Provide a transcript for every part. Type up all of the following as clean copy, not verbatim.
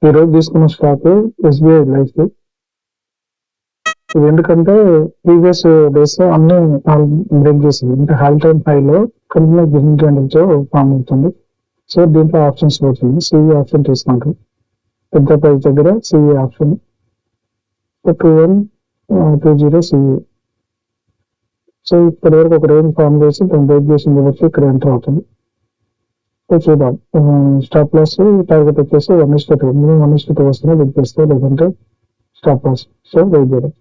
ఈ రోజు తీసుకున్న స్టాక్ ఎస్బీఐ లైఫ్. ఇది ఎందుకంటే ప్రీవియస్ డేస్ అన్ని బ్రేక్ చేసింది, అంటే హాల్ టైమ్ హై లో కంటిన్యూ గివింగ్ క్యాండిల్ తో ఫామ్ అవుతుంది. సో దీంట్లో ఆప్షన్స్ పోతుంది. సిఈ ఆప్షన్ తీసుకుంటాం పెద్ద ప్రైస్ దగ్గర. CE option 2120 CE. సో ఇప్పటి వరకు ఒక రేంజ్ ఫామ్ చేసి దాన్ని బ్రేక్ చేసిన కాబట్టి ఇక్కడ ఎంటర్ అవుతుంది. సో చూద్దాం. స్టాప్ లాస్ టార్గెట్ వచ్చేసి 1:2. మినిమం 1:2 వస్తేనే వెయిట్ చేస్తే, లేదంటే స్టాప్ లాస్. సో వెయిట్ చేయడం.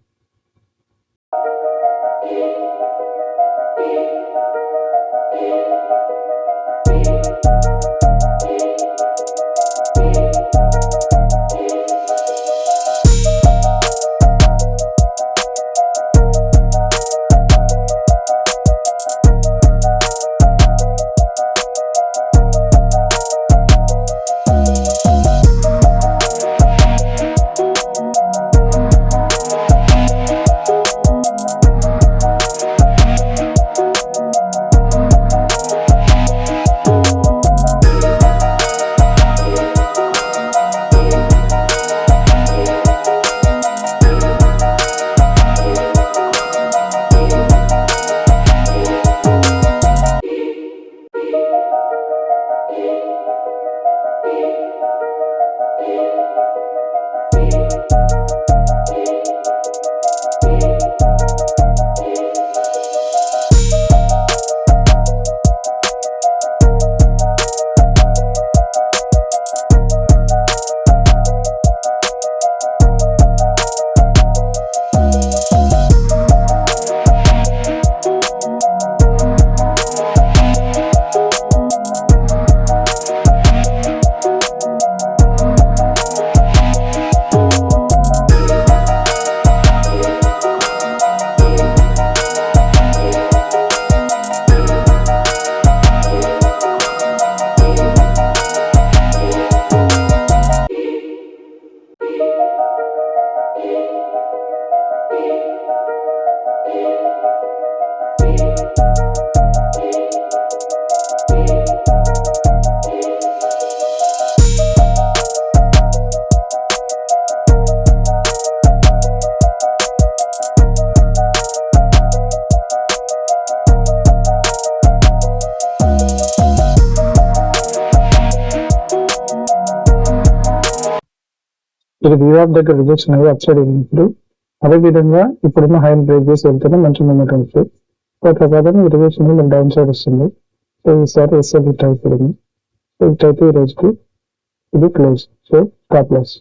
ఇది వివాద్ దగ్గర రిజెక్షన్ అయ్యి అప్సైడ్ అయినప్పుడు, అదేవిధంగా ఇప్పుడున్న హై బ్రేక్ చేసి వెళ్తేనే మంచి మూమెంట్ వస్తుంది. ప్రకారం ఈ రిజెక్షన్ మన డౌన్ సైడ్ వస్తుంది. సో ఈసారి ఎస్ఎల్ హిట్ అయిపోయింది. హిట్ అయితే ఈ రోజుకి ఇది క్లోజ్. So stop loss.